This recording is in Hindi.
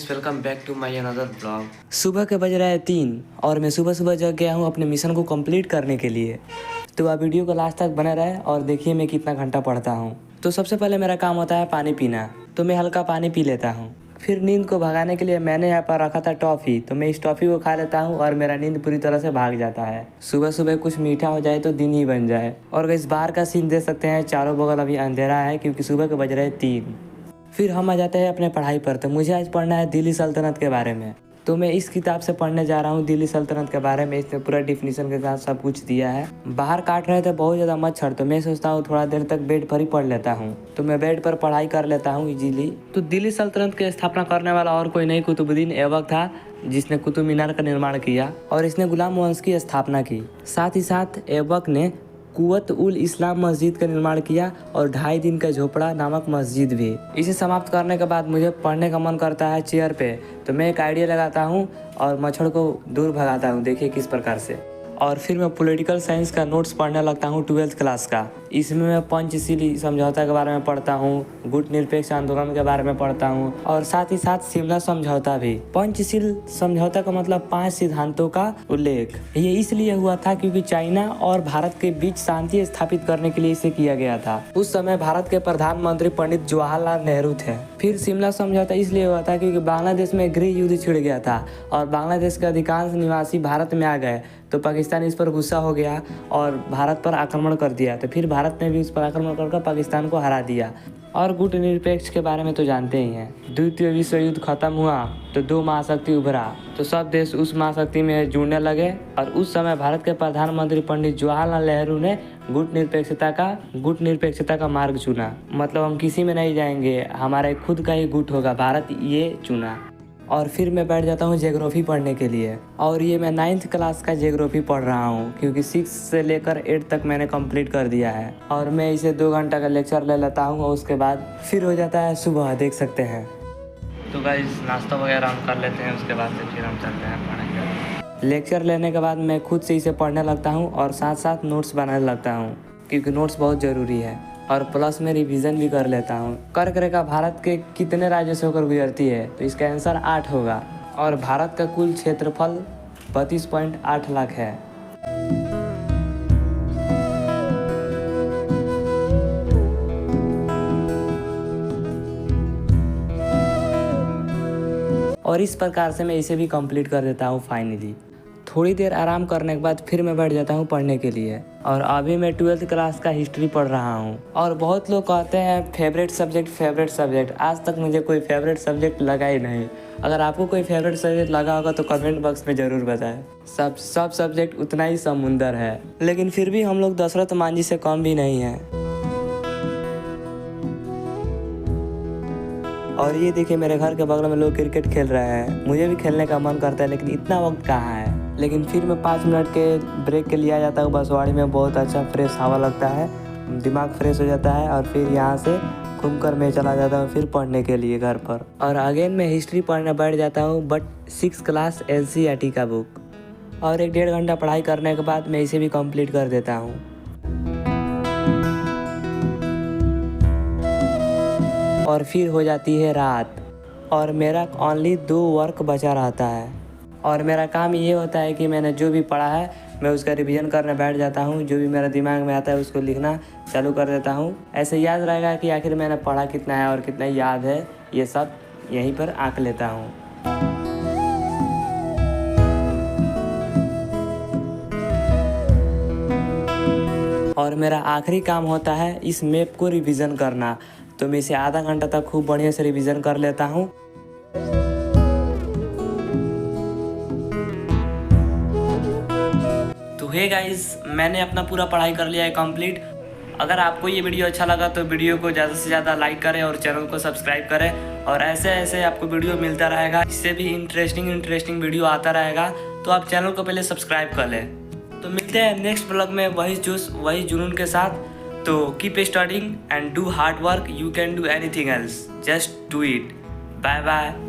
Guys, welcome back to my another blog. सुबह के बज रहा है 3 और मैं सुबह सुबह जग गया हूँ अपने मिशन को कंप्लीट करने के लिए। तो आप वीडियो को लास्ट तक बने रहे और देखिए मैं कितना घंटा पढ़ता हूँ। तो सबसे पहले मेरा काम होता है पानी पीना, तो मैं हल्का पानी पी लेता हूँ। फिर नींद को भगाने के लिए मैंने यहाँ पर रखा था टॉफ़ी, तो मैं इस टॉफ़ी को खा लेता हूँ और मेरा नींद पूरी तरह से भाग जाता है। सुबह सुबह कुछ मीठा हो जाए तो दिन ही बन जाए। और इस बाहर का सीन देख सकते हैं, चारों बगल अभी अंधेरा है क्योंकि सुबह के बज रहे 3। फिर हम आ जाते हैं अपने पढ़ाई पर। तो मुझे आज पढ़ना है दिल्ली सल्तनत के बारे में। तो मैं इस किताब से पढ़ने जा रहा हूँ दिल्ली सल्तनत के बारे में। इसने पूरा डिफिनीशन के साथ सब कुछ दिया है। बाहर काट रहे थे बहुत ज़्यादा मच्छर, तो मैं सोचता हूँ थोड़ा देर तक बेड पर ही पढ़ लेता हूँ। तो मैं बेड पर पढ़ाई कर लेता हूँ इजीली। तो दिल्ली सल्तनत की स्थापना करने वाला और कोई नहीं, कुतुबुद्दीन ऐबक था, जिसने कुतुब मीनार का निर्माण किया और इसने गुलाम वंश की स्थापना की। साथ ही साथ ऐबक ने कुव्वत उल इस्लाम मस्जिद का निर्माण किया और 2.5 दिन का झोपड़ा नामक मस्जिद भी। इसे समाप्त करने के बाद मुझे पढ़ने का मन करता है चेयर पे, तो मैं एक आइडिया लगाता हूँ और मच्छर को दूर भगाता हूँ। देखिए किस प्रकार से। और फिर मैं पॉलिटिकल साइंस का नोट्स पढ़ने लगता हूँ 12th क्लास का। इसमें मैं पंचशील समझौता के बारे में पढ़ता हूँ, गुट निरपेक्ष आंदोलन के बारे में पढ़ता हूँ और साथ ही साथ शिमला समझौता भी। पंचशील समझौता का मतलब 5 सिद्धांतों का उल्लेख। ये इसलिए हुआ था क्योंकि चाइना और भारत के बीच शांति स्थापित करने के लिए इसे किया गया था। उस समय भारत के प्रधानमंत्री पंडित जवाहरलाल नेहरू थे। फिर शिमला समझौता इसलिए हुआ था क्योंकि बांग्लादेश में गृह युद्ध छिड़ गया था और बांग्लादेश के अधिकांश निवासी भारत में आ गए, तो पाकिस्तान इस पर गुस्सा हो गया और भारत पर आक्रमण कर दिया। तो फिर भारत ने भी इस पर आक्रमण करके पाकिस्तान को हरा दिया। और गुट निरपेक्ष के बारे में तो जानते ही हैं। द्वितीय विश्व युद्ध खत्म हुआ तो 2 महाशक्ति उभरा, तो सब देश उस महाशक्ति में जुड़ने लगे और उस समय भारत के प्रधानमंत्री पंडित जवाहरलाल नेहरू ने गुट निरपेक्षता का मार्ग चुना। मतलब हम किसी में नहीं जाएंगे, हमारा खुद का ही गुट होगा, भारत ये चुना। और फिर मैं बैठ जाता हूँ ज्योग्राफी पढ़ने के लिए। और ये मैं 9th क्लास का ज्योग्राफी पढ़ रहा हूँ क्योंकि 6 से लेकर 8 तक मैंने कंप्लीट कर दिया है। और मैं इसे 2 घंटा का लेक्चर ले लेता हूँ और उसके बाद फिर हो जाता है सुबह, देख सकते हैं। तो गाइस, नाश्ता वगैरह हम कर लेते हैं, उसके बाद से फिर हम चलते हैं पढ़ने। लेक्चर लेने के बाद मैं खुद से इसे पढ़ने लगता हूँ और साथ साथ नोट्स बनाने लगता हूँ क्योंकि नोट्स बहुत ज़रूरी है। और प्लस में रिवीजन भी कर लेता हूँ। कर्क रेखा भारत के कितने राज्यों से होकर गुजरती है? तो इसका आंसर 8 होगा। और भारत का कुल क्षेत्रफल 32.8 लाख है। और इस प्रकार से मैं इसे भी कंप्लीट कर देता हूँ फाइनली। थोड़ी देर आराम करने के बाद फिर मैं बैठ जाता हूँ पढ़ने के लिए। और अभी मैं 12th क्लास का हिस्ट्री पढ़ रहा हूँ। और बहुत लोग कहते हैं फेवरेट सब्जेक्ट। आज तक मुझे कोई फेवरेट सब्जेक्ट लगा ही नहीं। अगर आपको कोई फेवरेट सब्जेक्ट लगा होगा तो कमेंट बॉक्स में ज़रूर बताएं। सब सब्जेक्ट उतना ही समुंदर है, लेकिन फिर भी हम लोग दशरथ मांझी से कम भी नहीं हैं। और ये देखिए मेरे घर के बगल में लोग क्रिकेट खेल रहे हैं। मुझे भी खेलने का मन करता है, लेकिन इतना वक्त कहाँ है। लेकिन फिर मैं 5 मिनट के ब्रेक के लिए आ जाता हूँ बसवाड़ी में। बहुत अच्छा फ्रेश हवा लगता है, दिमाग फ्रेश हो जाता है। और फिर यहाँ से घूमकर मैं चला जाता हूँ फिर पढ़ने के लिए घर पर। और अगेन मैं हिस्ट्री पढ़ने बैठ जाता हूँ, बट 6 क्लास NCERT का बुक। और 1-1.5 घंटा पढ़ाई करने के बाद मैं इसे भी कंप्लीट कर देता हूँ। और फिर हो जाती है रात और मेरा ओनली 2 वर्क बचा रहता है। और मेरा काम ये होता है कि मैंने जो भी पढ़ा है मैं उसका रिवीजन करने बैठ जाता हूँ। जो भी मेरा दिमाग में आता है उसको लिखना चालू कर देता हूँ। ऐसे याद रहेगा कि आखिर मैंने पढ़ा कितना है और कितना याद है, ये सब यहीं पर आंक लेता हूँ। और मेरा आखिरी काम होता है इस मैप को रिवीजन करना। तो मैं इसे आधा घंटा तक खूब बढ़िया से रिवीजन कर लेता हूँ। तो हे गाइस, मैंने अपना पूरा पढ़ाई कर लिया है कंप्लीट। अगर आपको ये वीडियो अच्छा लगा तो वीडियो को ज़्यादा से ज़्यादा लाइक करें और चैनल को सब्सक्राइब करें। और ऐसे आपको वीडियो मिलता रहेगा, इससे भी इंटरेस्टिंग वीडियो आता रहेगा। तो आप चैनल को पहले सब्सक्राइब कर लें। तो मिलते हैं नेक्स्ट ब्लॉग में वही जोश वही जुनून के साथ। तो keep studying and do hard work, you can do anything else, just do it. Bye bye.